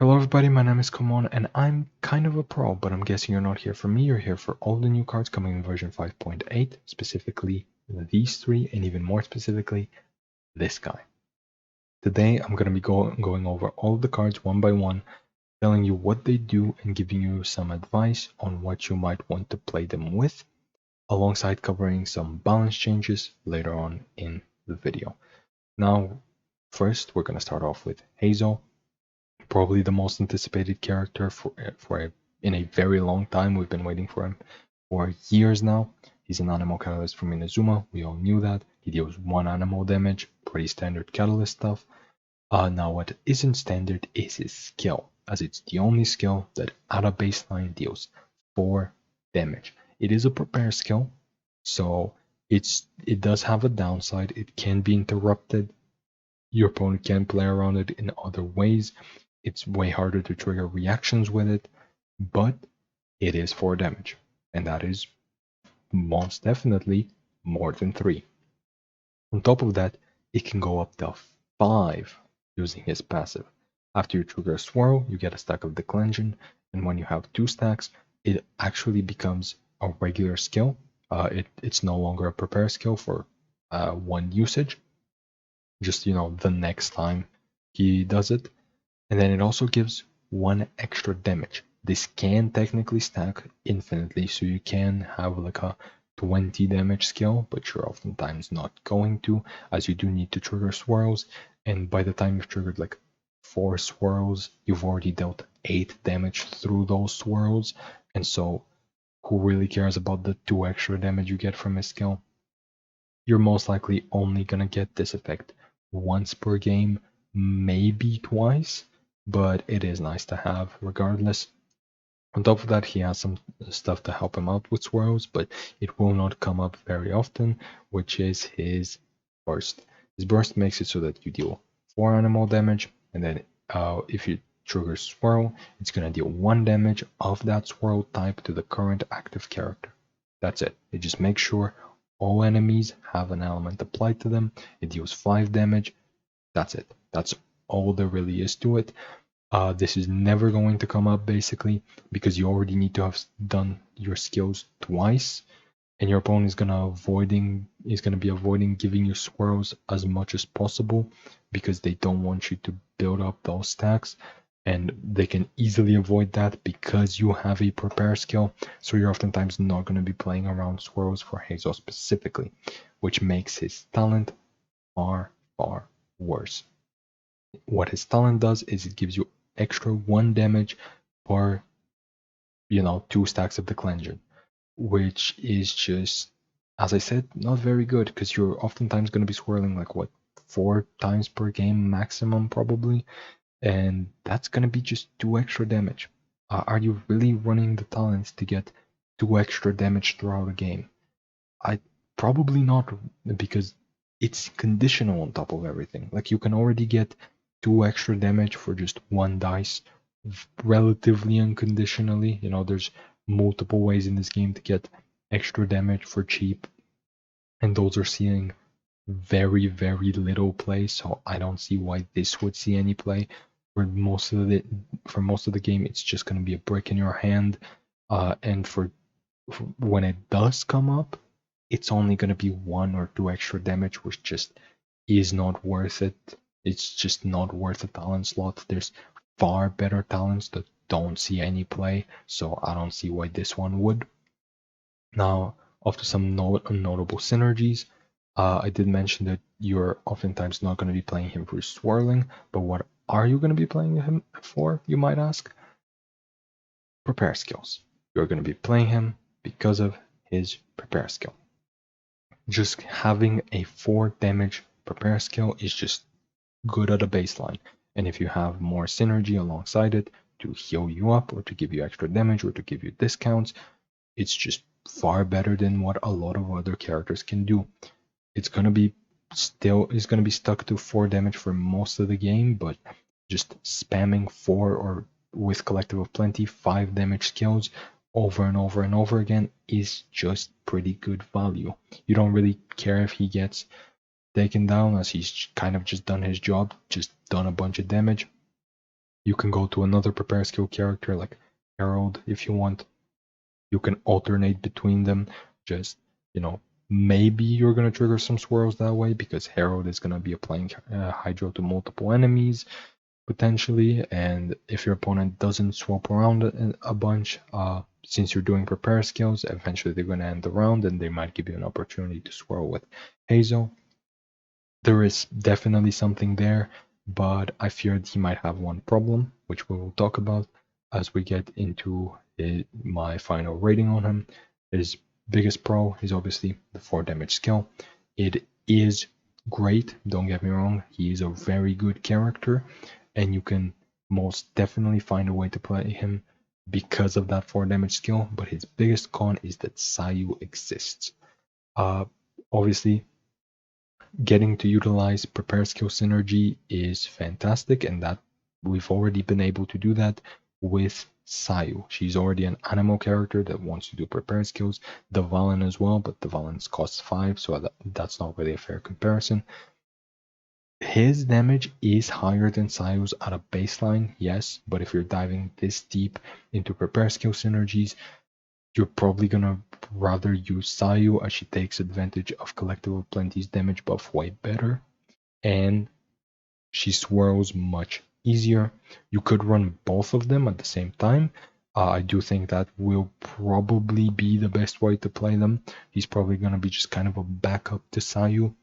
Hello everybody, my name is Komon and I'm kind of a pro, but I'm guessing you're not here for me, you're here for all the new cards coming in version 5.8, specifically these three, and even more specifically, this guy. Today I'm going to be going over all the cards one by one, telling you what they do and giving you some advice on what you might want to play them with, alongside covering some balance changes later on in the video. Now, first we're going to start off with Hazel. Probably the most anticipated character in a very long time. We've been waiting for him for years now. He's an animal catalyst from Inazuma. We all knew that. He deals 1 animal damage, pretty standard catalyst stuff. Now what isn't standard is his skill, as it's the only skill that at a baseline deals 4 damage. It is a prepare skill, so it does have a downside. It can be interrupted. Your opponent can play around it in other ways. It's way harder to trigger reactions with it, but it is 4 damage, and that is most definitely more than 3. On top of that, it can go up to 5 using his passive. After you trigger a swirl, you get a stack of Declension, and when you have 2 stacks, it actually becomes a regular skill. It's no longer a prepare skill for 1 usage, just the next time he does it. And then it also gives 1 extra damage. This can technically stack infinitely, so you can have like a 20 damage skill, but you're oftentimes not going to, as you do need to trigger swirls, and by the time you've triggered like 4 swirls, you've already dealt 8 damage through those swirls, and so who really cares about the 2 extra damage you get from his skill? You're most likely only gonna get this effect once per game, maybe twice, but it is nice to have regardless. On top of that, he has some stuff to help him out with swirls, but it will not come up very often, which is his burst. His burst makes it so that you deal 4 animal damage, and then if you trigger swirl, it's gonna deal 1 damage of that swirl type to the current active character. That's it. It just makes sure all enemies have an element applied to them. It deals 5 damage. That's it. That's all there really is to it. This is never going to come up basically because you already need to have done your skills twice, and your opponent is gonna be avoiding giving you swirls as much as possible because they don't want you to build up those stacks, and they can easily avoid that because you have a prepare skill. So you're oftentimes not going to be playing around swirls for Hazel specifically, which makes his talent far worse. What his talent does is it gives you extra 1 damage per 2 stacks of Declension, which is just, as I said, not very good because you're oftentimes going to be swirling like 4 times per game maximum probably, and that's going to be just 2 extra damage. Are you really running the talents to get 2 extra damage throughout a game? I probably not, because it's conditional on top of everything. Like you can already get 2 extra damage for just 1 dice relatively unconditionally. There's multiple ways in this game to get extra damage for cheap, and those are seeing very little play, so I don't see why this would see any play. For most of the game, it's just going to be a brick in your hand, and for when it does come up, it's only going to be 1 or 2 extra damage, which just is not worth it. It's just not worth a talent slot. There's far better talents that don't see any play, so I don't see why this one would. Now, after some notable synergies, I did mention that you're oftentimes not going to be playing him for swirling, but what are you going to be playing him for, you might ask? Prepare skills. You're going to be playing him because of his prepare skill. Just having a 4 damage prepare skill is just good at a baseline, and if you have more synergy alongside it to heal you up or to give you extra damage or to give you discounts, it's just far better than what a lot of other characters can do. It's gonna be stuck to 4 damage for most of the game, but just spamming 4 or with Collective of Plenty 5 damage skills over and over and over again is just pretty good value. You don't really care if he gets taken down, as he's kind of just done his job, just done a bunch of damage. You can go to another prepare skill character like Herald if you want. You can alternate between them. Just, maybe you're going to trigger some swirls that way because Herald is going to be applying Hydro to multiple enemies potentially. And if your opponent doesn't swap around a bunch, since you're doing prepare skills, eventually they're going to end the round and they might give you an opportunity to swirl with Hazel. There is definitely something there, but I fear he might have one problem, which we will talk about as we get into my final rating on him. His biggest pro is obviously the 4 damage skill. It is great, don't get me wrong, he is a very good character, and you can most definitely find a way to play him because of that 4 damage skill, but his biggest con is that Sayu exists. Obviously, getting to utilize prepare skill synergy is fantastic, and that we've already been able to do that with Sayu. She's already an animal character that wants to do prepare skills. The Valen as well, but the Valen's costs 5, so that's not really a fair comparison. His damage is higher than Sayu's at a baseline, yes, but if you're diving this deep into prepare skill synergies, you're probably gonna rather use Sayu as she takes advantage of Collective of Plenty's damage buff way better, and she swirls much easier. You could run both of them at the same time. I do think that will probably be the best way to play them. He's probably gonna be just kind of a backup to Sayu,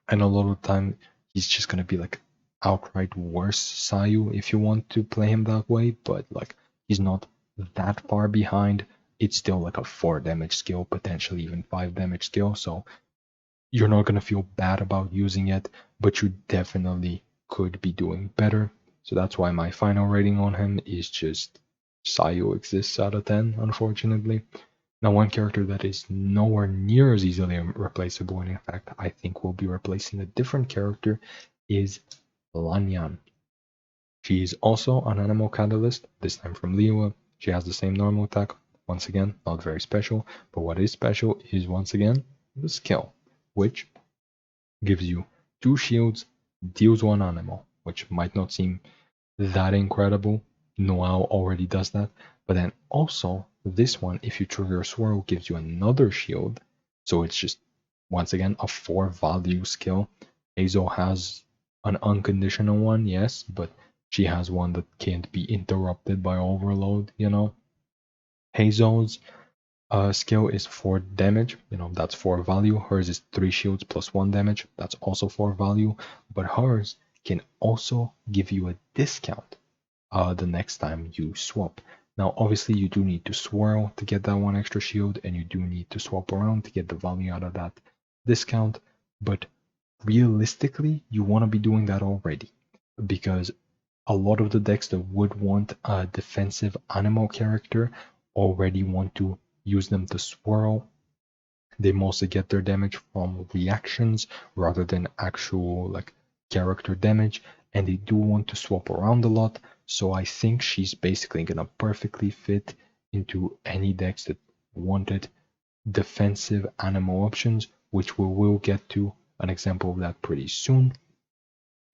and a lot of the time he's just gonna be like outright worse Sayu if you want to play him that way, but like he's not that far behind. It's still like a 4 damage skill, potentially even 5 damage skill, so you're not gonna feel bad about using it, but you definitely could be doing better. So that's why my final rating on him is just Sayu exists out of 10, unfortunately. Now, one character that is nowhere near as easily replaceable, and in fact, I think will be replacing a different character, is Lanyan. She is also an animal catalyst, this time from Liyue. She has the same normal attack. Once again, not very special, but what is special is, once again, the skill, which gives you 2 shields, deals 1 animal, which might not seem that incredible. Noelle already does that, but then also this one, if you trigger a swirl, gives you another shield. So it's just, once again, a 4 value skill. Hazel has an unconditional one, yes, but she has one that can't be interrupted by overload, Hazel's skill is 4 damage, that's 4 value. Hers is 3 shields plus 1 damage, that's also 4 value, but hers can also give you a discount the next time you swap. Now, obviously, you do need to swirl to get that 1 extra shield, and you do need to swap around to get the value out of that discount, but realistically, you want to be doing that already, because a lot of the decks that would want a defensive animal character already want to use them to swirl. They mostly get their damage from reactions rather than actual like character damage, and they do want to swap around a lot. So I think she's basically gonna perfectly fit into any decks that wanted defensive animal options, which we will get to an example of that pretty soon.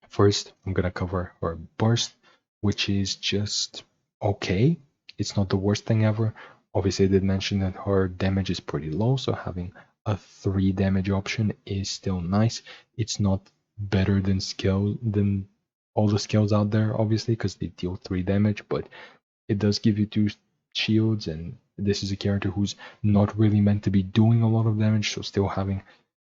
First, I'm gonna cover her burst, which is just okay. It's not the worst thing ever. Obviously, I did mention that her damage is pretty low, so having a 3 damage option is still nice. It's not better than all the skills out there, obviously, because they deal 3 damage, but it does give you 2 shields, and this is a character who's not really meant to be doing a lot of damage, so still having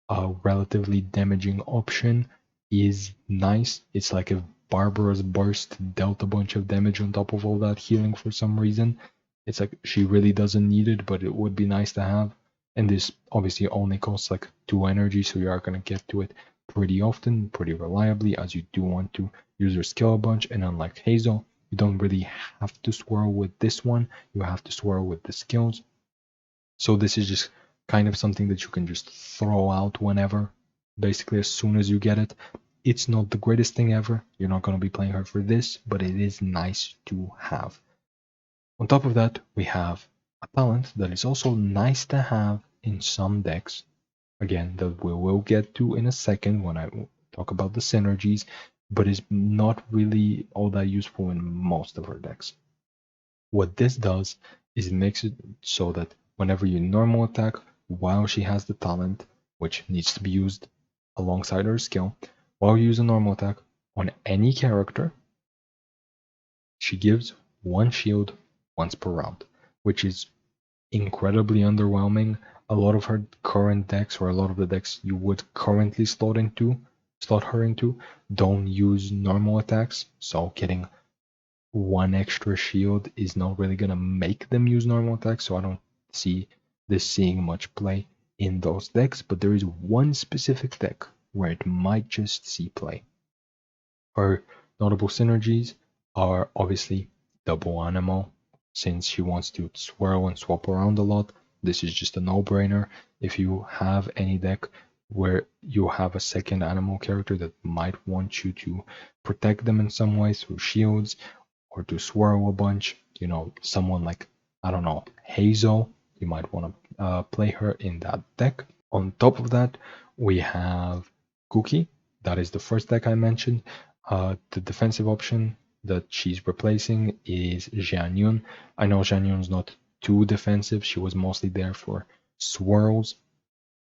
a relatively damaging option is nice. It's like if Barbara's burst dealt a bunch of damage on top of all that healing for some reason. It's like she really doesn't need it, but it would be nice to have. And this obviously only costs like 2 energy, so you are going to get to it pretty often, pretty reliably, as you do want to use your skill a bunch. And unlike Hazel, you don't really have to swirl with this one, you have to swirl with the skills. So this is just kind of something that you can just throw out whenever, basically as soon as you get it. It's not the greatest thing ever, you're not going to be playing her for this, but it is nice to have. On top of that, we have a talent that is also nice to have in some decks, again, that we will get to in a second when I talk about the synergies, but is not really all that useful in most of her decks. What this does is it makes it so that whenever you normal attack while she has the talent, which needs to be used alongside her skill, while you use a normal attack on any character, she gives one shield once per round, which is incredibly underwhelming. A lot of her current decks, or a lot of the decks you would currently slot her into, don't use normal attacks, so getting one extra shield is not really gonna make them use normal attacks, so I don't see this seeing much play in those decks, but there is one specific deck where it might just see play. Her notable synergies are obviously double animal, since she wants to swirl and swap around a lot. This is just a no-brainer. If you have any deck where you have a second animal character that might want you to protect them in some way through shields or to swirl a bunch, someone like, I don't know, Hazel, you might want to play her in that deck. On top of that, we have Cookie. That is the first deck I mentioned. The defensive option that she's replacing is Jianyun. I know Jianyun's not too defensive. She was mostly there for swirls,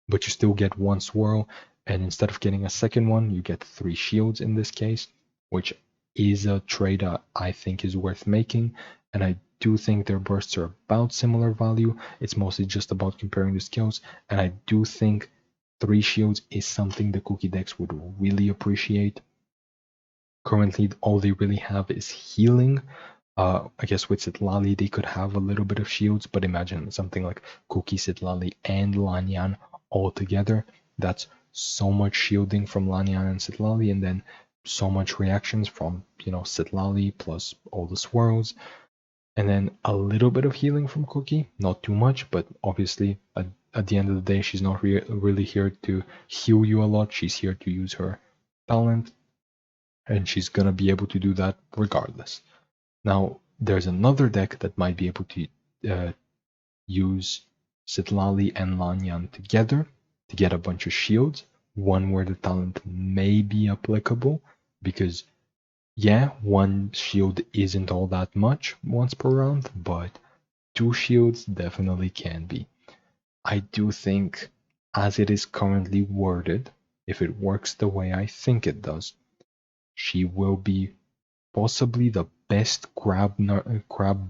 but you still get one swirl, and instead of getting a second one, you get 3 shields in this case, which is a trade I think is worth making, and I do think their bursts are about similar value. It's mostly just about comparing the skills, and I do think 3 shields is something the Cookie decks would really appreciate. Currently, all they really have is healing. I guess with Citlali, they could have a little bit of shields, but imagine something like Cookie, Citlali, and Lanyan all together. That's so much shielding from Lanyan and Citlali, and then so much reactions from, Citlali plus all the swirls. And then a little bit of healing from Cookie, not too much, but obviously at the end of the day, she's not really here to heal you a lot. She's here to use her talent, and she's gonna be able to do that regardless. Now, there's another deck that might be able to use Citlali and Lanyan together to get a bunch of shields, one where the talent may be applicable, because yeah, one shield isn't all that much once per round, but 2 shields definitely can be. I do think, as it is currently worded, if it works the way I think it does, she will be possibly the best crab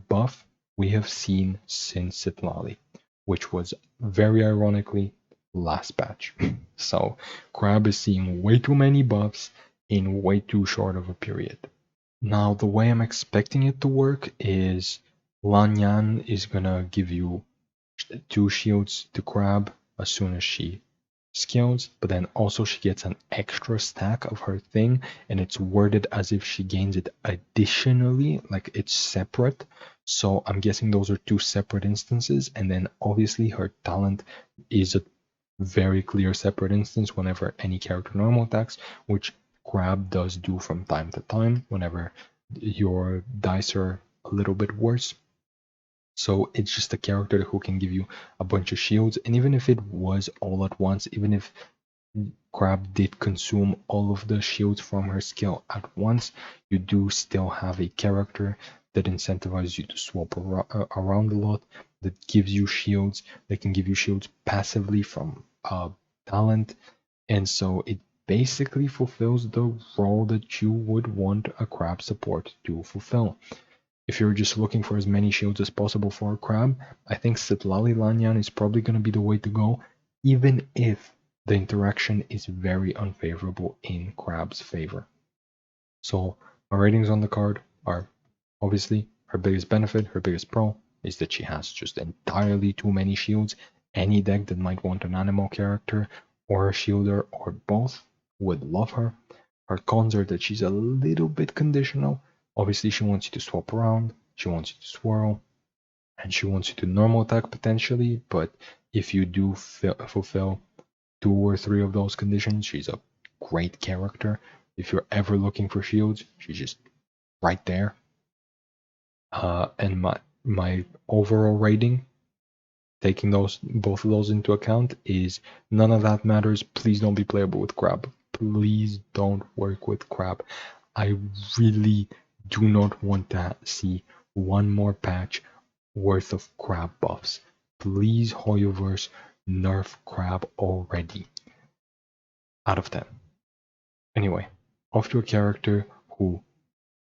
buff we have seen since Citlali, which was very ironically last patch. So crab is seeing way too many buffs in way too short of a period. Now, the way I'm expecting it to work is Lanyan is gonna give you 2 shields to crab as soon as she skills, but then also she gets an extra stack of her thing, and it's worded as if she gains it additionally, like it's separate. So I'm guessing those are 2 separate instances, and then obviously her talent is a very clear separate instance whenever any character normal attacks, which Crab does do from time to time whenever your dice are a little bit worse. So it's just a character who can give you a bunch of shields, and even if it was all at once, even if Crab did consume all of the shields from her skill at once, you do still have a character that incentivizes you to swap around a lot, that gives you shields, that can give you shields passively from talent, and so it basically fulfills the role that you would want a Crab support to fulfill. If you're just looking for as many shields as possible for a Crab, I think Citlali Lanyan is probably going to be the way to go, even if the interaction is very unfavorable in Crab's favor. So my ratings on the card are obviously her biggest benefit, her biggest pro, is that she has just entirely too many shields. Any deck that might want an animal character or a shielder or both would love her. Her cons are that she's a little bit conditional. Obviously, she wants you to swap around, she wants you to swirl, and she wants you to normal attack potentially, but if you do fulfill 2 or 3 of those conditions, she's a great character. If you're ever looking for shields, she's just right there. And my overall rating, taking both of those into account, is none of that matters. Please don't be playable with Crab. please don't work with crab. I really do not want to see one more patch worth of crab buffs. Please, Hoyoverse, nerf crab already. Out of 10. Anyway, off to a character who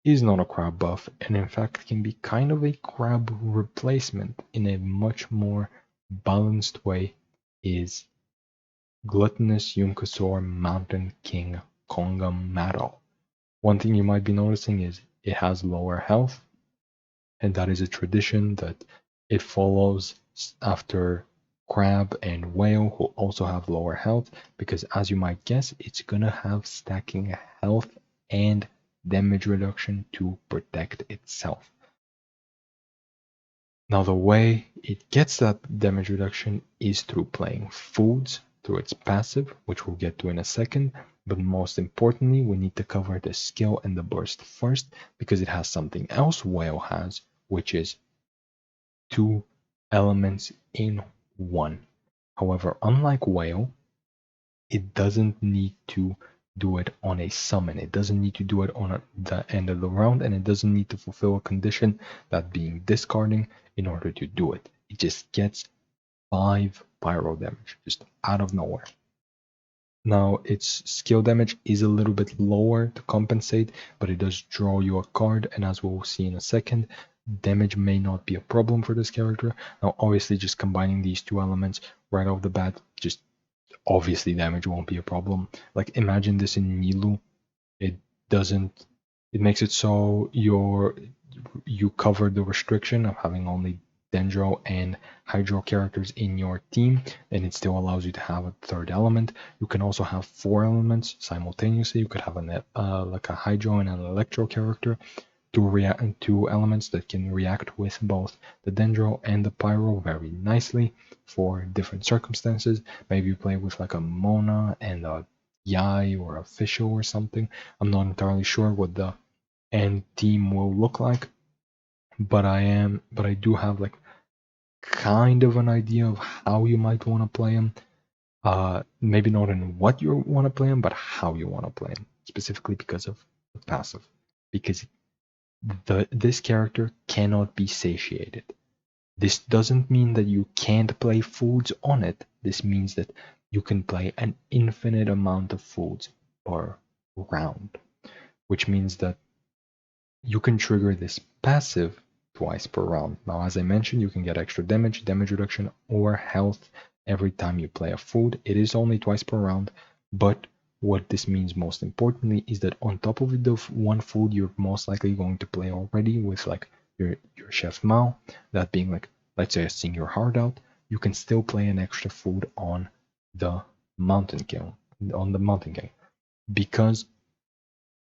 is not a crab buff and in fact can be kind of a crab replacement in a much more balanced way is Gluttonous Yunkasaur Mountain King Kongamaro. One thing you might be noticing is it has lower health, and that is a tradition that it follows after Crab and Whale, who also have lower health, because as you might guess, it's gonna have stacking health and damage reduction to protect itself. Now the way it gets that damage reduction is through playing foods, through its passive, which we'll get to in a second, but most importantly, we need to cover the skill and the burst first, because it has something else Whale has, which is 2 elements in 1. However, unlike Whale, it doesn't need to do it on a summon. It doesn't need to do it on the end of the round, and it doesn't need to fulfill a condition, that being discarding, in order to do it. It just gets 5 pyro damage, just out of nowhere. Now, its skill damage is a little bit lower to compensate, but it does draw you a card, and as we'll see in a second, damage may not be a problem for this character. Now, obviously, just combining these 2 elements right off the bat, just obviously damage won't be a problem. Like, imagine this in Nilu. It doesn't, it makes it so you cover the restriction of having only Dendro and Hydro characters in your team, and it still allows you to have a 3rd element. You can also have 4 elements simultaneously. You could have like a Hydro and an Electro character, 2 elements that can react with both the Dendro and the Pyro very nicely for different circumstances. Maybe you play with like a Mona and a Yai or a Fischl or something. I'm not entirely sure what the end team will look like, but I do have like kind of an idea of how you might want to play him. Maybe not in what you want to play him, but how you want to play him, specifically because of the passive. Because this character cannot be satiated. This doesn't mean that you can't play foods on it. This means that you can play an infinite amount of foods per round, which means that you can trigger this passive twice per round. Now, as I mentioned, you can get extra damage, damage reduction, or health every time you play a food. It is only twice per round, but what this means most importantly is that on top of the 1 food you're most likely going to play already with like your Chef Mao, that being like, let's say, Sing Your Heart Out, you can still play an extra food on the Mountain King, because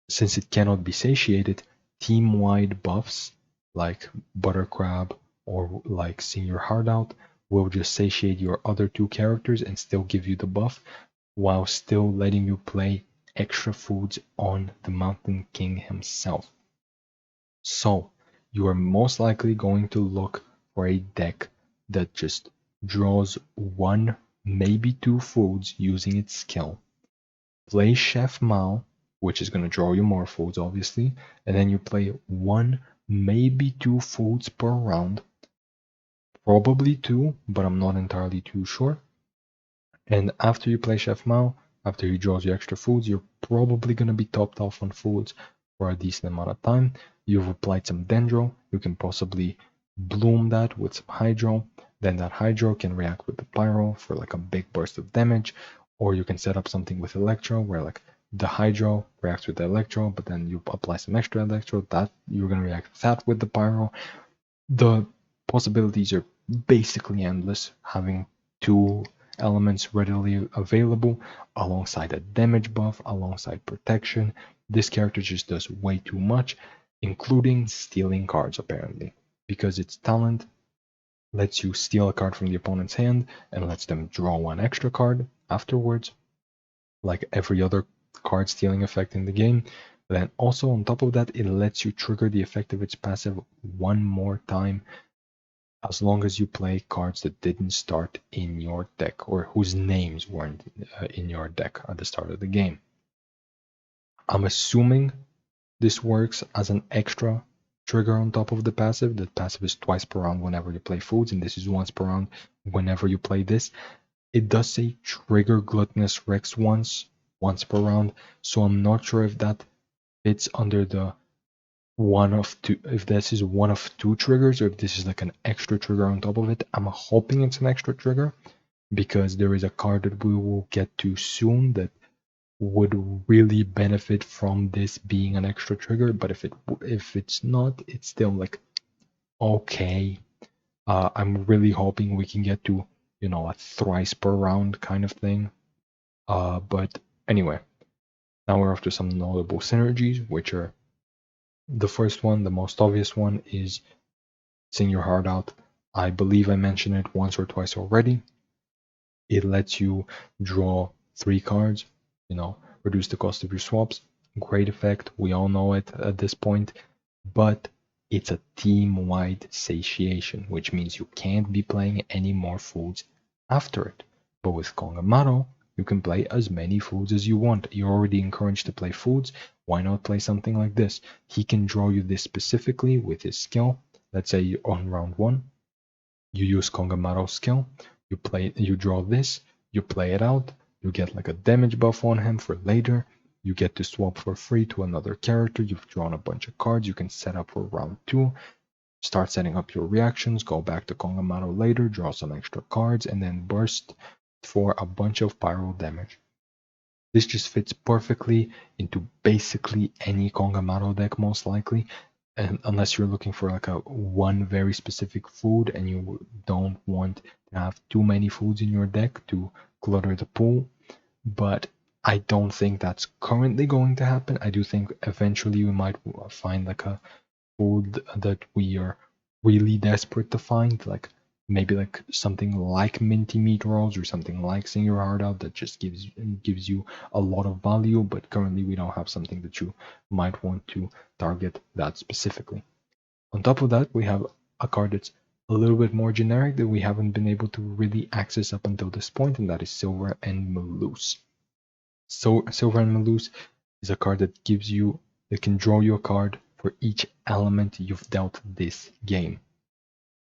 since it cannot be satiated, team-wide buffs like Buttercrab or like Sing Your Heart Out will just satiate your other 2 characters and still give you the buff, while still letting you play extra foods on the Mountain King himself. So, you are most likely going to look for a deck that just draws 1, maybe 2 foods using its skill. Play Chef Mao, which is going to draw you more foods, obviously, and then you play 1, maybe 2 foods per round. Probably 2, but I'm not entirely too sure. And after you play Chef Mao, after he draws you extra foods, you're probably going to be topped off on foods for a decent amount of time. You've applied some Dendro, you can possibly bloom that with some Hydro, then that Hydro can react with the Pyro for like a big burst of damage, or you can set up something with Electro where like the Hydro reacts with the Electro, but then you apply some extra Electro, that you're going to react with that with the Pyro. The possibilities are basically endless, having 2 elements readily available alongside a damage buff, alongside protection. This character just does way too much, including stealing cards apparently, because its talent lets you steal a card from the opponent's hand and lets them draw 1 extra card afterwards, like every other card stealing effect in the game. Then also on top of that, it lets you trigger the effect of its passive 1 more time, as long as you play cards that didn't start in your deck or whose names weren't in your deck at the start of the game. I'm assuming this works as an extra trigger on top of the passive. The passive is twice per round whenever you play foods, and this is once per round whenever you play this. It does say trigger Gluttonous Rex once per round, so I'm not sure if that fits under the one of two, if this is one of two triggers or if this is like an extra trigger on top of it. I'm hoping it's an extra trigger because there is a card that we will get to soon that would really benefit from this being an extra trigger. But if it's not, it's still like okay. I'm really hoping we can get to a thrice per round kind of thing. But anyway, now we're off to some notable synergies, which are the first one, the most obvious one, is Sing Your Heart Out. I believe I mentioned it once or twice already. It lets you draw 3 cards, reduce the cost of your swaps. Great effect. We all know it at this point. But it's a team-wide satiation, which means you can't be playing any more foods after it. But with Kongamaro, you can play as many foods as you want. You're already encouraged to play foods. Why not play something like this? He can draw you this specifically with his skill. Let's say on round 1, you use Kongamaro's skill, you draw this, you play it out, you get like a damage buff on him for later, you get to swap for free to another character, you've drawn a bunch of cards, you can set up for round 2, start setting up your reactions, go back to Kongamaro later, draw some extra cards, and then burst for a bunch of pyro damage. This just fits perfectly into basically any Kongamaro deck most likely, and unless you're looking for like a one very specific food and you don't want to have too many foods in your deck to clutter the pool. But I don't think that's currently going to happen. I do think eventually we might find like a food that we are really desperate to find, like maybe like something like minty meat rolls or something like Sing Your Heart Out that just gives you a lot of value, but currently we don't have something that you might want to target that specifically. On top of that, we have a card that's a little bit more generic that we haven't been able to really access up until this point, and that is Silver and Maloose. So Silver and Maloose is a card that can draw you a card for each element you've dealt this game.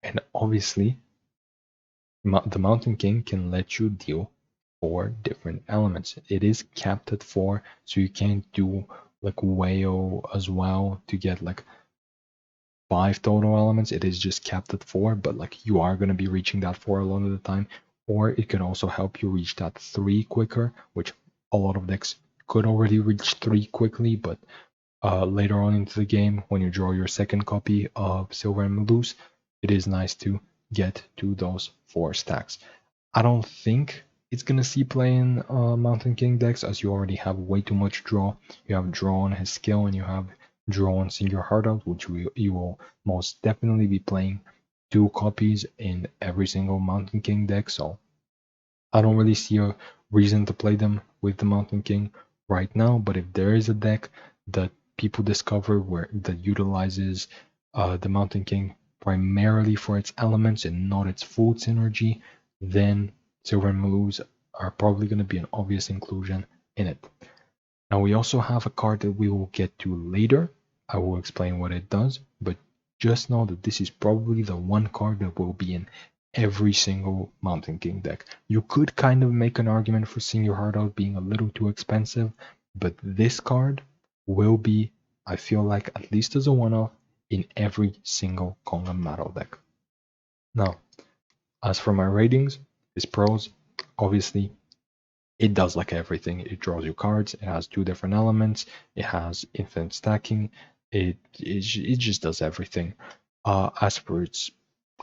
And obviously, the Mountain King can let you deal 4 different elements. It is capped at 4, so you can't do like Whale as well to get like 5 total elements. It is just capped at 4, but like you are going to be reaching that 4 a lot of the time. Or it can also help you reach that 3 quicker, which a lot of decks could already reach 3 quickly, but later on into the game, when you draw your second copy of Silver and Maloose, it is nice to get to those 4 stacks. I don't think it's going to see play in Mountain King decks, as you already have way too much draw. You have draw on his skill, and you have draw on Sing Your Heart Out, which you will most definitely be playing 2 copies in every single Mountain King deck, so I don't really see a reason to play them with the Mountain King right now. But if there is a deck that people discover that utilizes the Mountain King primarily for its elements and not its food synergy, then Silver and Maloose are probably going to be an obvious inclusion in it. Now we also have a card that we will get to later. I will explain what it does, but just know that this is probably the one card that will be in every single Mountain King deck. You could kind of make an argument for Sing Your Heart Out being a little too expensive, but this card will be, I feel like, at least as a one-off, in every single Kongamaro deck. Now, as for my ratings, its pros, obviously, it does like everything. It draws you cards, it has 2 different elements, it has infinite stacking, it just does everything. As for its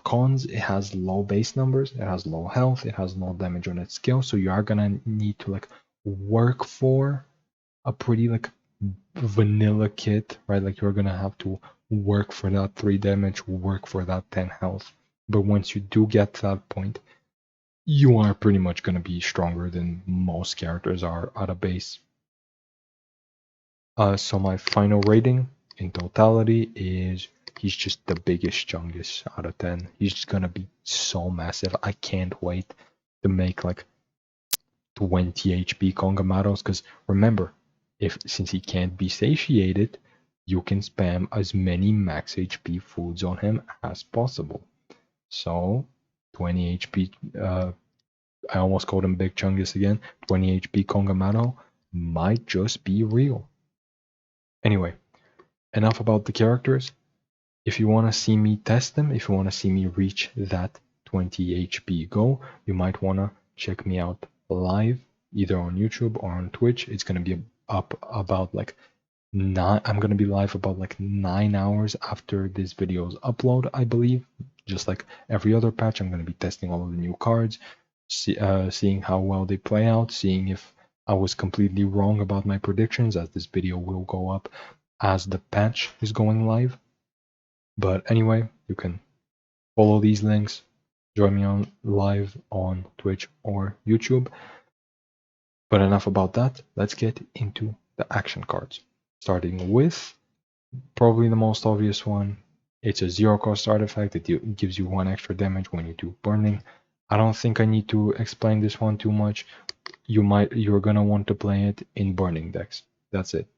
cons, it has low base numbers, it has low health, it has no damage on its skill, so you are gonna need to like work for a pretty like vanilla kit, right? Like you're gonna have to work for that 3 damage, work for that 10 health. But once you do get to that point, you are pretty much gonna be stronger than most characters are at a base. So my final rating in totality is he's just the biggest chungus out of 10. He's just gonna be so massive. I can't wait to make like 20 HP Kongamaros, because remember, Since he can't be satiated, you can spam as many max HP foods on him as possible. So 20 HP, I almost called him Big Chungus again. 20 HP Kongamaro might just be real. Anyway, enough about the characters. If you want to see me test them, if you want to see me reach that 20 HP goal, you might want to check me out live, either on YouTube or on Twitch. It's going to be up about like I'm going to be live about like 9 hours after this video's upload, I believe. Just like every other patch, I'm going to be testing all of the new cards, seeing how well they play out, seeing if I was completely wrong about my predictions, as this video will go up as the patch is going live. But anyway, you can follow these links, join me on live on Twitch or YouTube. But enough about that. Let's get into the action cards. Starting with probably the most obvious one. It's a 0-cost artifact. It gives you 1 extra damage when you do burning. I don't think I need to explain this one too much. You're gonna want to play it in burning decks. That's it.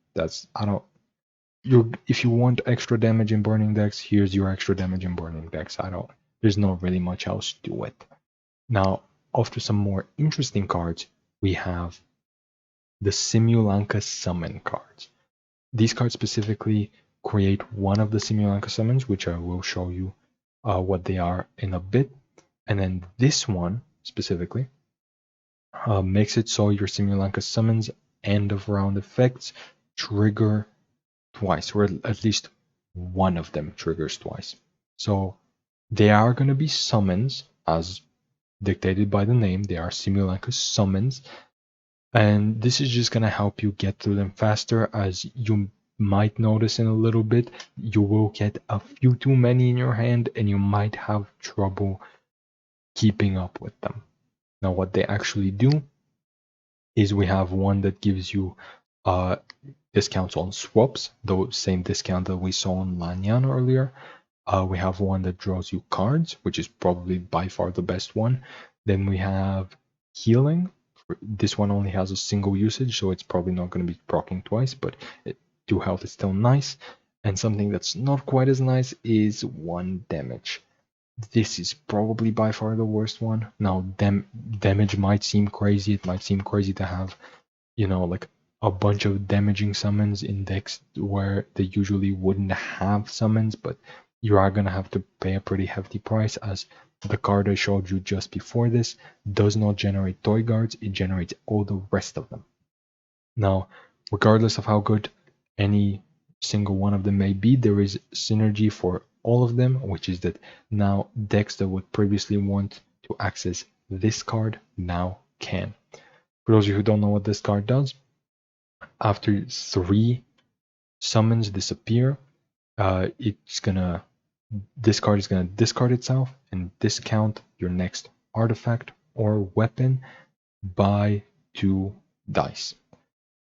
If you want extra damage in burning decks, here's your extra damage in burning decks. There's not really much else to it. Now, off to some more interesting cards, we have the Simulanka summon cards. These cards specifically create one of the Simulanka summons, which I will show you what they are in a bit. And then this one specifically makes it so your Simulanka summons end of round effects trigger twice, or at least one of them triggers twice. So they are going to be summons, as dictated by the name. They are Simulanka summons, and this is just going to help you get through them faster. As you might notice in a little bit, you will get a few too many in your hand, and you might have trouble keeping up with them. Now, what they actually do is we have one that gives you discounts on swaps, the same discount that we saw on Lanyan earlier. We have one that draws you cards, which is probably by far the best one. Then we have healing. This one only has a single usage, so it's probably not going to be proccing twice, but 2 health is still nice. And something that's not quite as nice is 1 damage. This is probably by far the worst one. Now, damage might seem crazy. It might seem crazy to have, like a bunch of damaging summons in decks where they usually wouldn't have summons, but you are going to have to pay a pretty hefty price, as the card I showed you just before this does not generate toy guards. It generates all the rest of them. Now, regardless of how good any single one of them may be, there is synergy for all of them, which is that now decks that would previously want to access this card now can. For those of you who don't know what this card does, after 3 summons disappear, this card is gonna discard itself and discount your next artifact or weapon by 2 dice.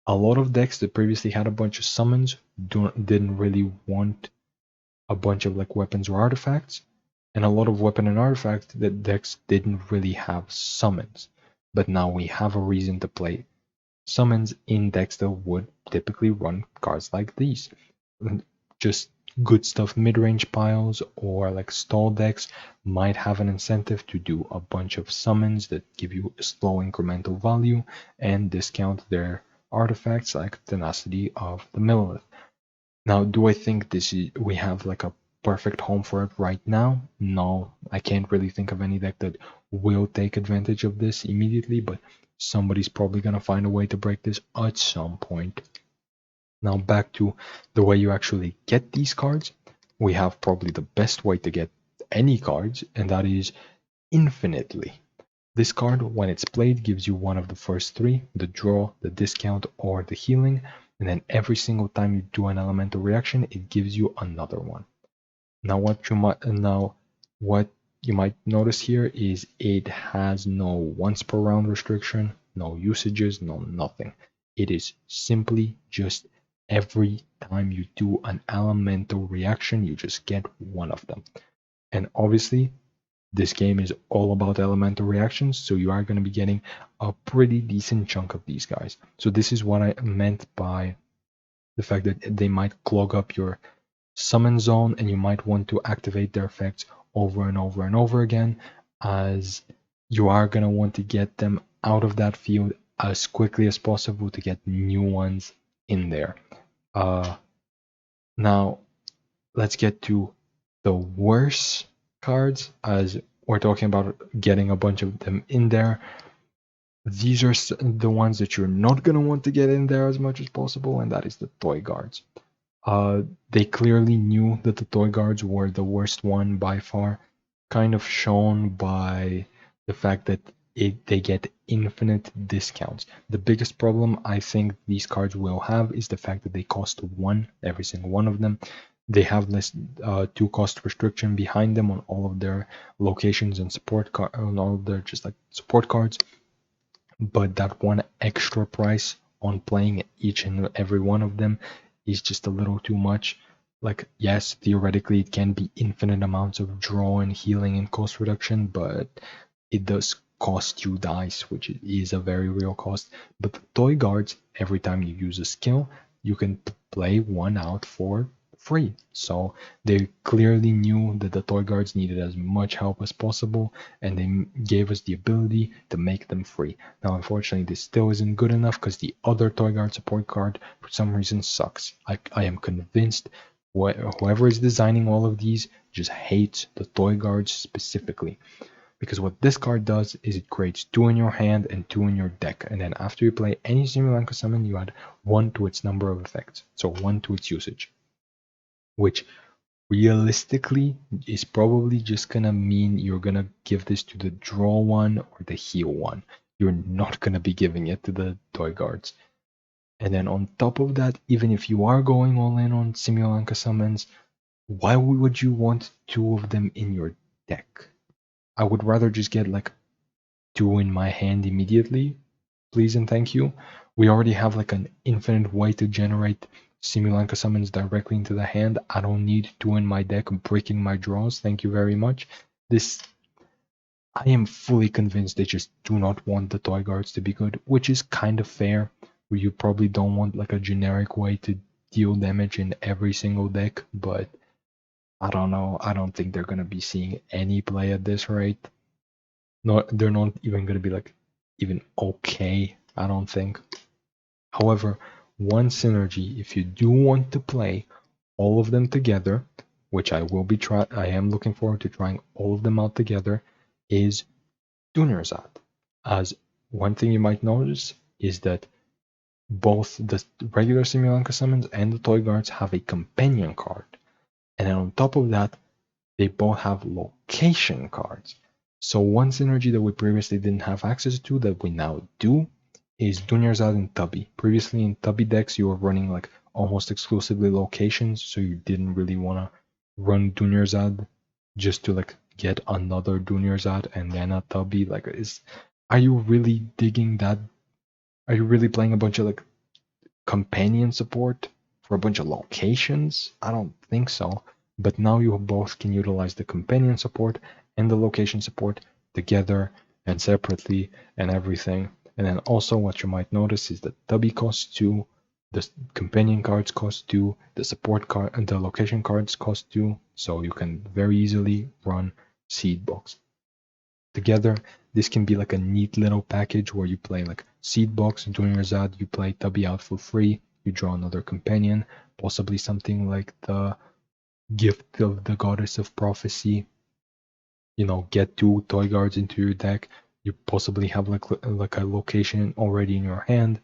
A lot of decks that previously had a bunch of summons didn't really want a bunch of like weapons or artifacts, and a lot of weapon and artifact that decks didn't really have summons. But now we have a reason to play summons in decks that would typically run cards like these. Just good stuff mid-range piles or like stall decks might have an incentive to do a bunch of summons that give you a slow incremental value and discount their artifacts like Tenacity of the Millelith. Now, do I think we have like a perfect home for it right now? No, I can't really think of any deck that will take advantage of this immediately, but somebody's probably going to find a way to break this at some point. Now back to the way you actually get these cards. We have probably the best way to get any cards, and that is infinitely. This card, when it's played, gives you one of the first 3, the draw, the discount, or the healing, and then every single time you do an elemental reaction, it gives you another one. Now what you might notice here is it has no once per round restriction, no usages, no nothing. It is simply just every time you do an elemental reaction, you just get one of them. And obviously, This game is all about elemental reactions, so you are going to be getting a pretty decent chunk of these guys. So this is what I meant by the fact that they might clog up your summon zone and you might want to activate their effects over and over and over again, as you are going to want to get them out of that field as quickly as possible to get new ones in there. Now, let's get to the worst cards, as we're talking about getting a bunch of them in there. These are the ones that you're not going to want to get in there as much as possible, and that is the toy guards. They clearly knew that the toy guards were the worst one by far, kind of shown by the fact that they get infinite discounts. The biggest problem I think these cards will have is the fact that they cost 1, every single one of them. They have less 2 cost restriction behind them on all of their locations and support on all of their just like support cards. But that one extra price on playing each and every one of them is just a little too much. Like, yes, theoretically it can be infinite amounts of draw and healing and cost reduction, but it does cost you dice, which is a very real cost. But the toy guards, every time you use a skill, you can play one out for free. So they clearly knew that the toy guards needed as much help as possible, and they gave us the ability to make them free. Now, unfortunately, this still isn't good enough because the other toy guard support card for some reason sucks. I am convinced whoever is designing all of these just hates the toy guards specifically. Because what this card does is it creates 2 in your hand and 2 in your deck, and then after you play any Simulanka summon, you add 1 to its number of effects, so 1 to its usage. Which realistically is probably just gonna mean you're gonna give this to the draw one or the heal one. You're not gonna be giving it to the toy guards. And then on top of that, even if you are going all in on Simulanka summons, why would you want 2 of them in your deck? I would rather just get like 2 in my hand immediately, please and thank you. We already have like an infinite way to generate Simulanka summons directly into the hand. I don't need 2 in my deck breaking my draws. Thank you very much. I am fully convinced they just do not want the toy guards to be good, which is kind of fair. Where you probably don't want like a generic way to deal damage in every single deck, but I don't know. I don't think they're gonna be seeing any play at this rate. No, they're not even gonna be like even okay, I don't think. However, one synergy, if you do want to play all of them together, which I am looking forward to trying all of them out together, is Dunyarzad. As one thing you might notice is that both the regular Simulanka summons and the toy guards have a companion card. And then on top of that, they both have location cards. So one synergy that we previously didn't have access to that we now do is Dunyarzad and Tubby. Previously in Tubby decks, you were running like almost exclusively locations, so you didn't really want to run Dunyarzad just to like get another Dunyarzad and then a Tubby. Like, are you really digging that? Are you really playing a bunch of like companion support for a bunch of locations? I don't think so. But now you both can utilize the companion support and the location support together and separately and everything. And then also what you might notice is that Tubby costs 2, the companion cards cost 2, the support card and the location cards cost 2, so you can very easily run Seed Box. Together, this can be like a neat little package where you play like Seed Box during your Zad, you play Tubby out for free, you draw another companion, possibly something like the Gift of the Goddess of Prophecy. You know, get 2 toy guards into your deck. You possibly have like a location already in your hand.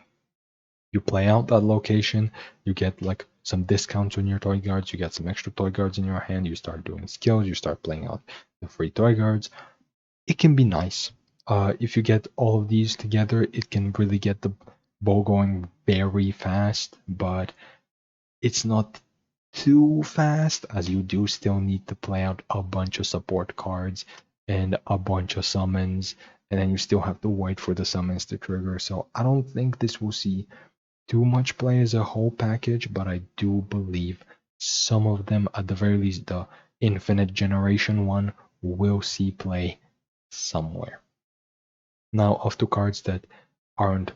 You play out that location, you get like some discounts on your toy guards, you get some extra toy guards in your hand, you start doing skills, you start playing out the free toy guards. It can be nice. If you get all of these together, it can really get the ball going very fast, but it's not too fast, as you do still need to play out a bunch of support cards and a bunch of summons, and then you still have to wait for the summons to trigger. So I don't think this will see too much play as a whole package, but I do believe some of them, at the very least the Infinite Generation one, will see play somewhere. Now, of two cards that aren't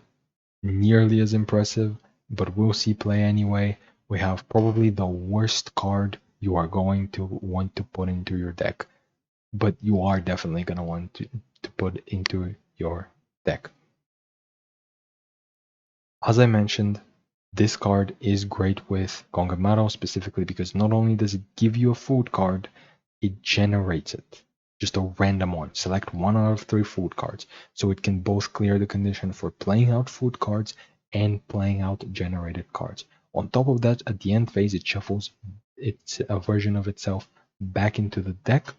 nearly as impressive, but will see play anyway, we have probably the worst card you are going to want to put into your deck, but you are definitely going to want to put into your deck. As I mentioned, this card is great with Kongamaro specifically because not only does it give you a food card, it generates it. Just a random one. Select one out of 3 food cards. So it can both clear the condition for playing out food cards and playing out generated cards. On top of that, at the end phase, it shuffles a version of itself back into the deck,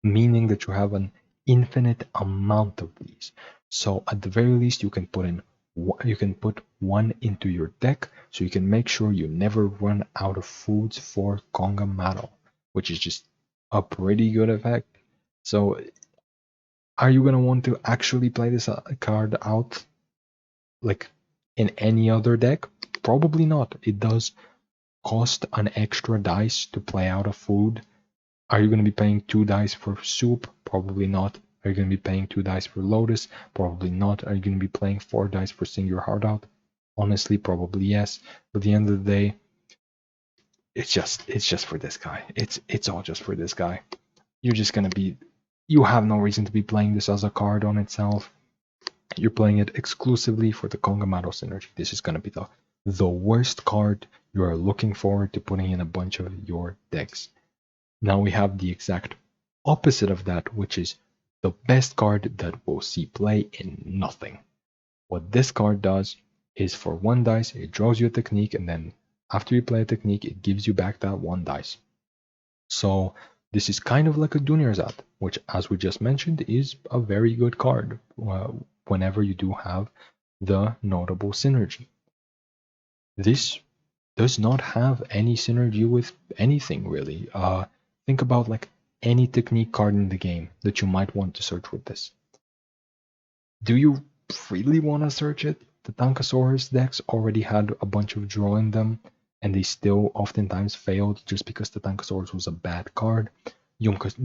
meaning that you have an infinite amount of these. So at the very least, you can put one into your deck, so you can make sure you never run out of foods for Kongamaro, which is just a pretty good effect. So are you gonna want to actually play this card out like in any other deck? Probably not. It does cost an extra dice to play out a food. Are you going to be paying 2 dice for soup? Probably not. Are you going to be paying 2 dice for Lotus? Probably not. Are you going to be playing 4 dice for Sing Your Heart Out? Honestly, probably yes. But at the end of the day, it's just for this guy. It's all just for this guy. You have no reason to be playing this as a card on itself. You're playing it exclusively for the Kongamaro synergy. This is going to be the worst card you are looking forward to putting in a bunch of your decks. Now we have the exact opposite of that, which is the best card that will see play in nothing. What this card does is for 1 dice, it draws you a technique, and then after you play a technique, it gives you back that 1 dice. So this is kind of like a Dunyarzad, which, as we just mentioned, is a very good card whenever you do have the notable synergy. This does not have any synergy with anything really. Think about like any technique card in the game that you might want to search with this. Do you really want to search it? The Tankasaurus decks already had a bunch of draw in them, and they still oftentimes failed just because the Tankasaurus was a bad card.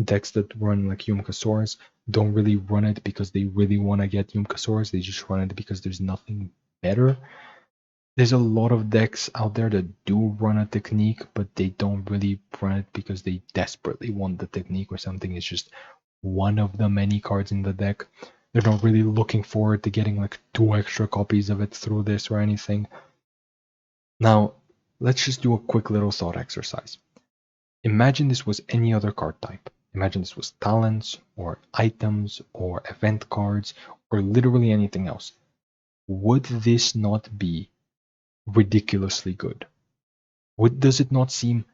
Decks that run like Yumkasaurus don't really run it because they really want to get Yumkasaurus. They just run it because there's nothing better. There's a lot of decks out there that do run a technique, but they don't really run it because they desperately want the technique or something. It's just one of the many cards in the deck. They're not really looking forward to getting like 2 extra copies of it through this or anything. Now, let's just do a quick little thought exercise. Imagine this was any other card type. Imagine this was talents or items or event cards or literally anything else. Would this not be ridiculously good? Does it not seem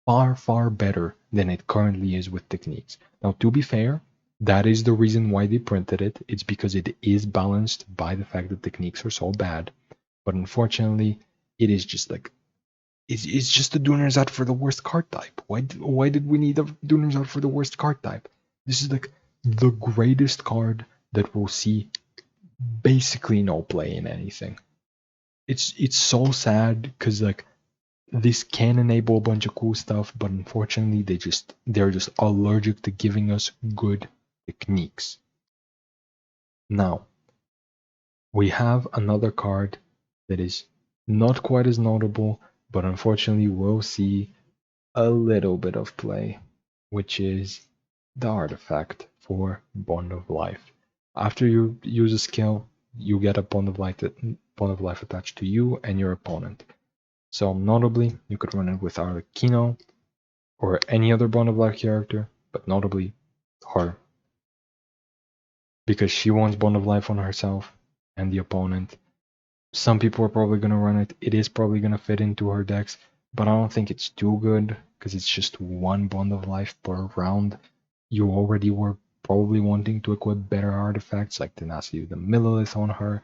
far, far better than it currently is with techniques? Now, to be fair, that is the reason why they printed it. It's because it is balanced by the fact that techniques are so bad. But unfortunately, it is just like, it's just a Dunyarzad for the worst card type. Why did we need a Dunyarzad for the worst card type? This is like the greatest card that will see basically no play in anything. It's so sad because like this can enable a bunch of cool stuff, but unfortunately they're just allergic to giving us good techniques. Now, we have another card that is not quite as notable, but unfortunately will see a little bit of play, which is the artifact for Bond of Life. After you use a skill, you get a Bond of Life attached to you and your opponent. So notably, you could run it with Arlecchino or any other Bond of Life character, but notably her. Because she wants Bond of Life on herself and the opponent. Some people are probably going to run it. It is probably going to fit into her decks, but I don't think it's too good because it's just 1 Bond of Life per round. You already were probably wanting to equip better artifacts like Tenacity of the Millilith on her,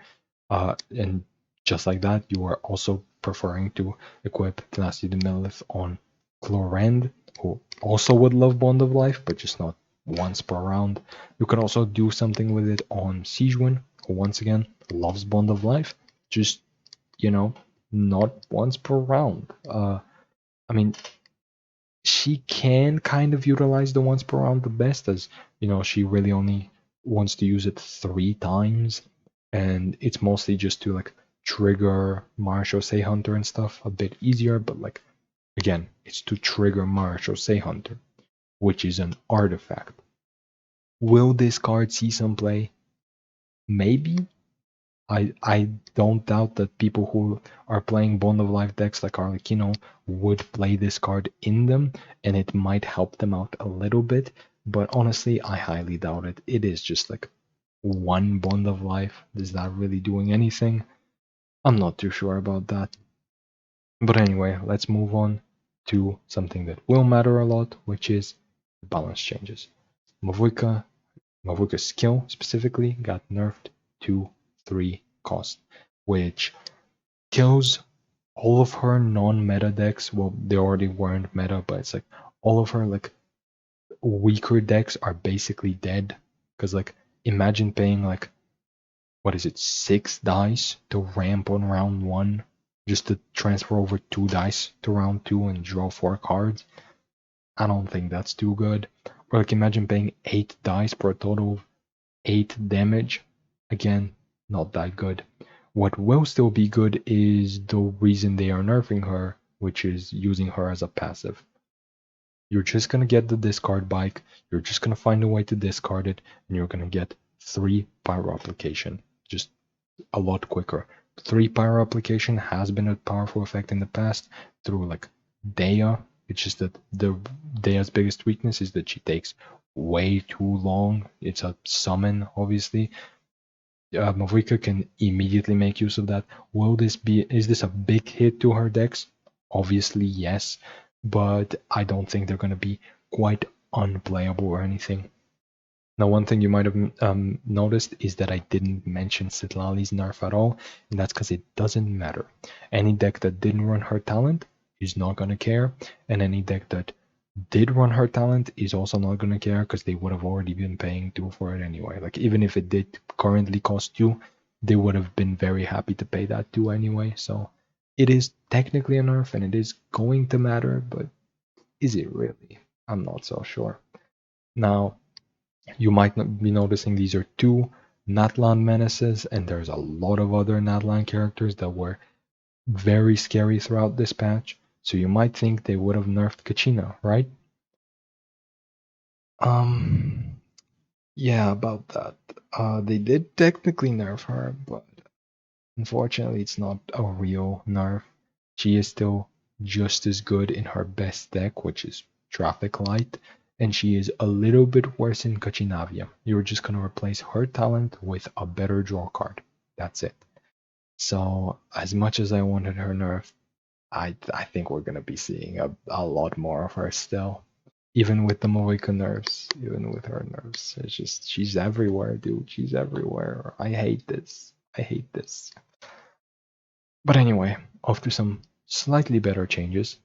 and just like that, you are also preferring to equip Tenacity of the Millilith on Clorend, who also would love Bond of Life, but just not once per round. You could also do something with it on Sijuan, who once again loves Bond of Life, just, not once per round. I mean, she can kind of utilize the once per round the best, as she really only wants to use it 3 times, and it's mostly just to like trigger Marsh or Say Hunter and stuff a bit easier, but like again, it's to trigger Marsh or Say Hunter, which is an artifact. Will this card see some play? Maybe. I don't doubt that people who are playing Bond of Life decks like Arlecchino would play this card in them, and it might help them out a little bit, but honestly, I highly doubt it. It is just like one Bond of Life. Is that really doing anything? I'm not too sure about that. But anyway, let's move on to something that will matter a lot, which is the balance changes. Mavuika's skill specifically got nerfed to 3 cost, which kills all of her non-meta decks. Well, they already weren't meta, but it's like all of her like weaker decks are basically dead. Because like imagine paying like what is it, 6 dice to ramp on round 1 just to transfer over 2 dice to round 2 and draw 4 cards. I don't think that's too good. Or like imagine paying 8 dice for a total of 8 damage. Again, not that good. What will still be good is the reason they are nerfing her, which is using her as a passive. You're just gonna get the discard bike, you're just gonna find a way to discard it, and you're gonna get 3 pyro application. Just a lot quicker. 3 pyro application has been a powerful effect in the past through like Dea. It's just that the Dea's biggest weakness is that she takes way too long. It's a summon, obviously. Mavuika can immediately make use of that. Is this a big hit to her decks? Obviously, yes, but I don't think they're going to be quite unplayable or anything. Now, one thing you might have noticed is that I didn't mention Citlali's nerf at all, and that's because it doesn't matter. Any deck that didn't run her talent is not going to care, and any deck that did run her talent is also not going to care because they would have already been paying 2 for it anyway. Like, even if it did currently cost 2, they would have been very happy to pay that 2 anyway. So it is technically a nerf and it is going to matter, but is it really? I'm not so sure. Now, you might not be noticing these are 2 Natlan menaces, and there's a lot of other Natlan characters that were very scary throughout this patch. So you might think they would have nerfed Kachina, right? Yeah, about that. They did technically nerf her, but unfortunately it's not a real nerf. She is still just as good in her best deck, which is Traffic Light, and she is a little bit worse in Kachinavia. You're just gonna replace her talent with a better draw card. That's it. So as much as I wanted her nerf, I think we're gonna be seeing a lot more of her still. Even with the Moika nerfs, even with her nerfs. It's just she's everywhere, dude. She's everywhere. I hate this. I hate this. But anyway, off to some slightly better changes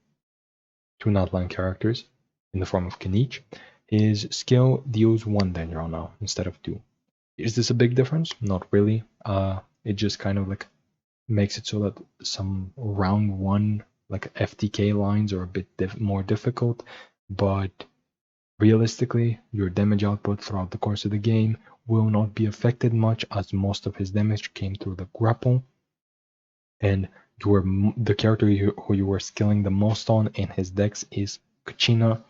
to Natlan characters in the form of Kinich. His skill deals 1 danger now instead of 2. Is this a big difference? Not really. It just kind of like makes it so that some round 1 like FTK lines are a bit more difficult, but realistically, your damage output throughout the course of the game will not be affected much, as most of his damage came through the grapple, and the character who you were skilling the most on in his decks is Kachina.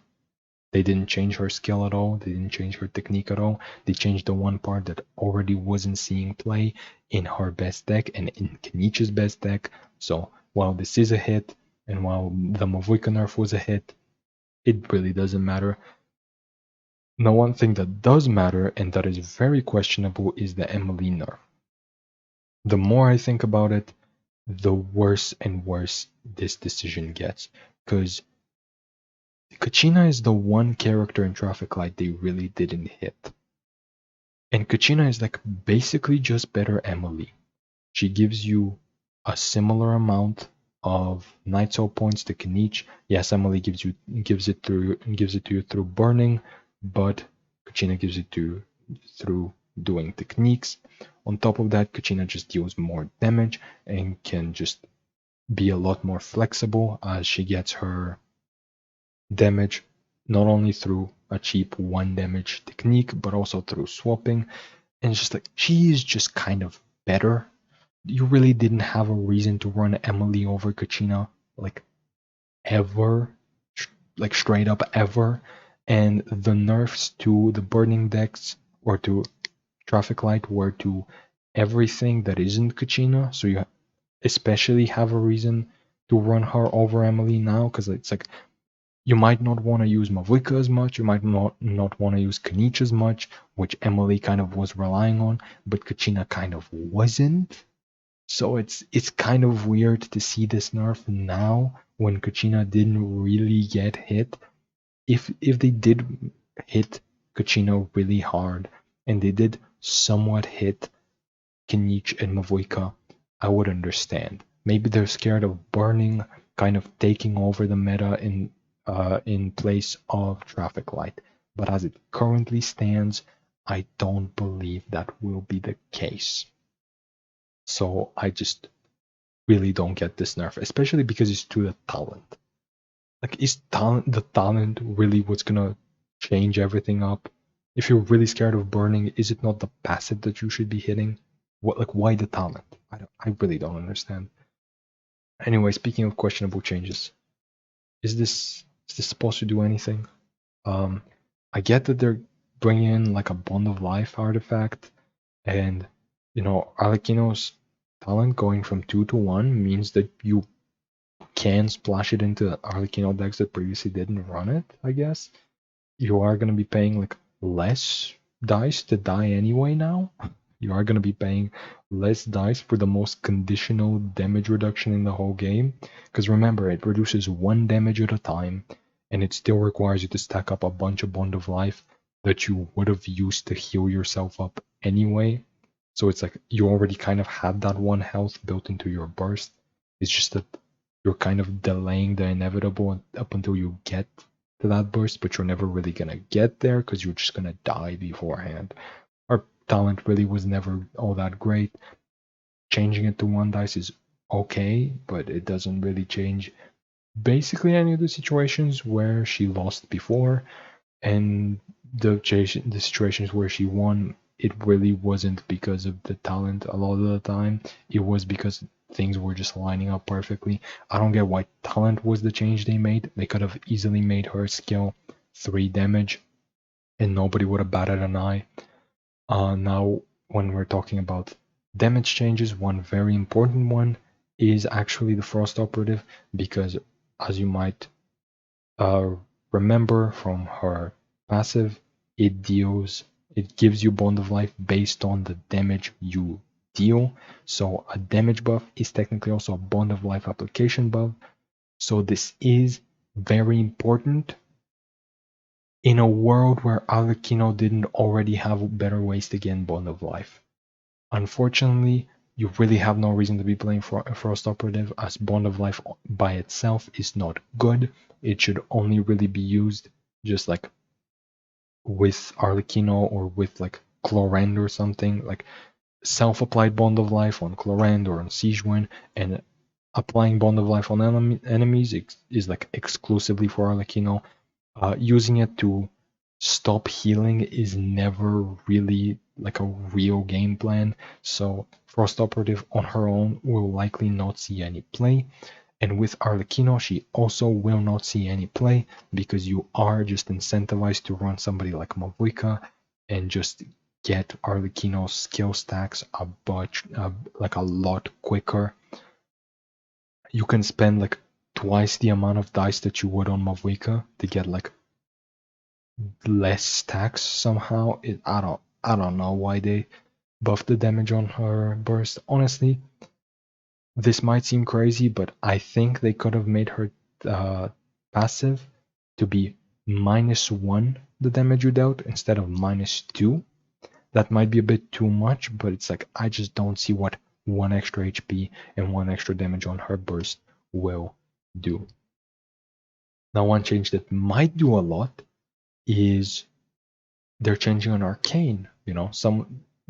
They didn't change her skill at all, they didn't change her technique at all, they changed the one part that already wasn't seeing play in her best deck and in Kenich's best deck. So while this is a hit, and while the Mavuika nerf was a hit, it really doesn't matter. Now, one thing that does matter, and that is very questionable, is the Emily nerf. The more I think about it, the worse and worse this decision gets. Because Kachina is the one character in Traffic Light they really didn't hit. And Kachina is like basically just better Emily. She gives you a similar amount of Night Soul points to Kinich. Yes, Emily gives it to you through burning, but Kachina gives it to you through doing techniques. On top of that, Kachina just deals more damage and can just be a lot more flexible as she gets her damage, not only through a cheap 1 damage technique, but also through swapping. And it's just like, she is just kind of better. You really didn't have a reason to run Emily over Kachina, like, ever. Like, straight up ever. And the nerfs to the burning decks or to traffic light were to everything that isn't Kachina. So you especially have a reason to run her over Emily now, because it's like, you might not want to use Mavuika as much, you might not want to use Kanich as much, which Emily kind of was relying on, but Kachina kind of wasn't. So it's kind of weird to see this nerf now when Kachina didn't really get hit. If they did hit Kachina really hard and they did somewhat hit Kanich and Mavuika, I would understand. Maybe they're scared of burning, kind of taking over the meta in place of traffic light. But as it currently stands, I don't believe that will be the case. So I just really don't get this nerf, especially because it's to the talent. Like, is the talent really what's gonna change everything up? If you're really scared of burning, is it not the passive that you should be hitting? Why the talent? I really don't understand. Anyway, speaking of questionable changes, is this supposed to do anything? I get that they're bringing in like a Bond of Life artifact, and Arlecchino's talent going from 2 to 1 means that you can splash it into Arlecchino decks that previously didn't run it, I guess. You are going to be paying like less dice to die anyway now. You are going to be paying less dice for the most conditional damage reduction in the whole game. Because remember, it reduces 1 damage at a time, and it still requires you to stack up a bunch of Bond of Life that you would have used to heal yourself up anyway. So it's like you already kind of have that 1 health built into your burst. It's just that you're kind of delaying the inevitable up until you get to that burst, but you're never really gonna get there because you're just gonna die beforehand. Our talent really was never all that great. Changing it to 1 dice is okay, but it doesn't really change basically any of the situations where she lost before, and the situations where she won, it really wasn't because of the talent a lot of the time. It was because things were just lining up perfectly. I don't get why talent was the change they made. They could have easily made her skill 3 damage and nobody would have batted an eye. Now, when we're talking about damage changes, one very important one is actually the Frost Operative, because as you might remember from her passive, it gives you Bond of Life based on the damage you deal. So a damage buff is technically also a Bond of Life application buff. So this is very important in a world where Arlecchino didn't already have better ways to gain Bond of Life. Unfortunately, you really have no reason to be playing Frost Operative, as Bond of Life by itself is not good. It should only really be used just like with Arlecchino or with like Chlorend or something, like self-applied Bond of Life on Chlorend or on Siegewin, and applying Bond of Life on enemies is like exclusively for Arlecchino. Using it to stop healing is never really like a real game plan. So Frost Operative on her own will likely not see any play. And with Arlecchino, she also will not see any play because you are just incentivized to run somebody like Mavuika and just get Arlecchino's skill stacks like a lot quicker. You can spend like twice the amount of dice that you would on Mavuika to get like less stacks somehow. I don't know why they buffed the damage on her burst. Honestly, this might seem crazy, but I think they could have made her passive to be -1 the damage you dealt instead of -2. That might be a bit too much, but it's like I just don't see what 1 extra HP and 1 extra damage on her burst will do. Now, one change that might do a lot is they're changing on Arcane.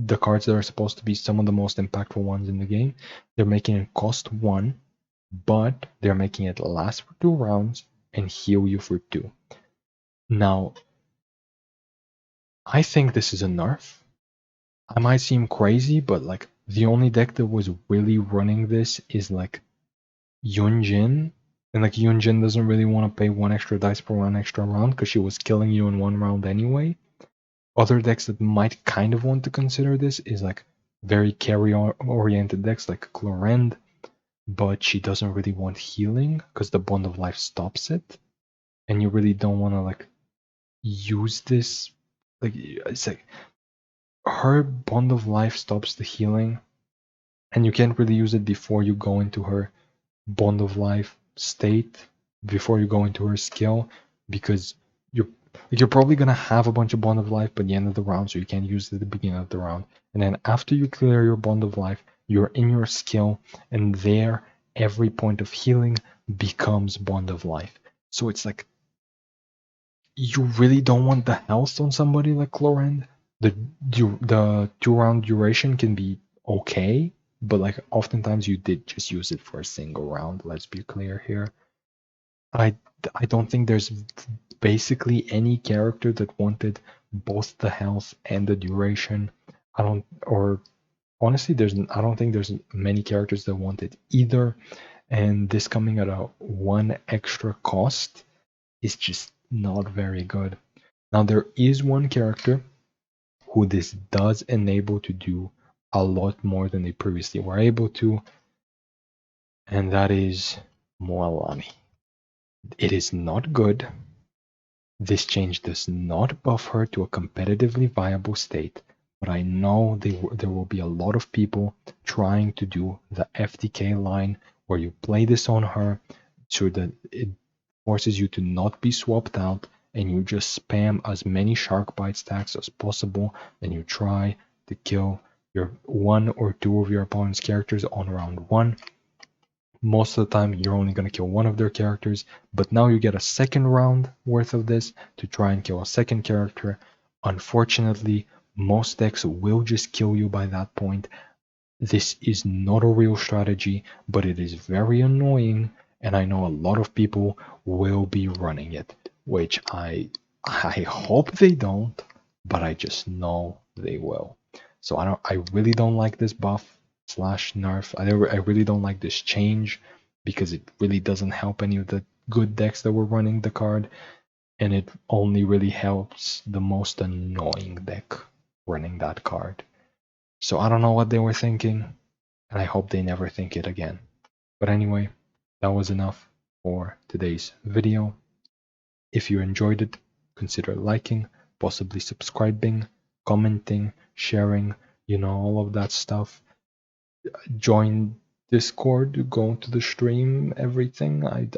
The cards that are supposed to be some of the most impactful ones in the game, they're making it cost 1, but they're making it last for 2 rounds, and heal you for 2. Now, I think this is a nerf. I might seem crazy, but like the only deck that was really running this is like Yunjin. And like Yunjin doesn't really want to pay 1 extra dice for 1 extra round because she was killing you in 1 round anyway. Other decks that might kind of want to consider this is like very carry-oriented decks like Clorend, but she doesn't really want healing because the Bond of Life stops it. And you really don't want to like use this. Like it's like her Bond of Life stops the healing, and you can't really use it before you go into her Bond of Life state, before you go into her skill, because you're probably gonna have a bunch of Bond of Life by the end of the round, so you can't use it at the beginning of the round. And then after you clear your Bond of Life, you're in your skill, and there every point of healing becomes Bond of Life. So it's like you really don't want the health on somebody like Clorend. The 2-round duration can be okay, but like oftentimes you did just use it for a single round. Let's be clear here. I don't think there's basically any character that wanted both the health and the duration. I don't think there's many characters that wanted either, and this coming at a 1 extra cost is just not very good. Now there is one character who this does enable to do a lot more than they previously were able to, and that is Moalani. It is not good. This change does not buff her to a competitively viable state, but I know there will be a lot of people trying to do the FTK line where you play this on her so that it forces you to not be swapped out, and you just spam as many shark bite stacks as possible, and you try to kill your 1 or 2 of your opponent's characters on round 1. Most of the time you're only going to kill 1 of their characters, but now you get a second round worth of this to try and kill a second character. Unfortunately, most decks will just kill you by that point. This is not a real strategy, but it is very annoying, and I know a lot of people will be running it, which I hope they don't, but I just know they will. So I really don't like this buff slash nerf. I really don't like this change because it really doesn't help any of the good decks that were running the card, and it only really helps the most annoying deck running that card. So I don't know what they were thinking, and I hope they never think it again. But anyway, that was enough for today's video. If you enjoyed it, consider liking, possibly subscribing, commenting, sharing, all of that stuff. Join Discord, go to the stream, everything. I'm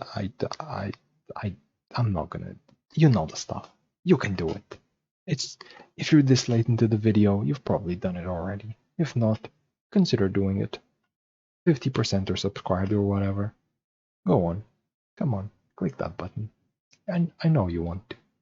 not gonna, the stuff. You can do it. If you're this late into the video, you've probably done it already. If not, consider doing it. 50% or subscribed or whatever. Go on. Come on. Click that button. And I know you want to.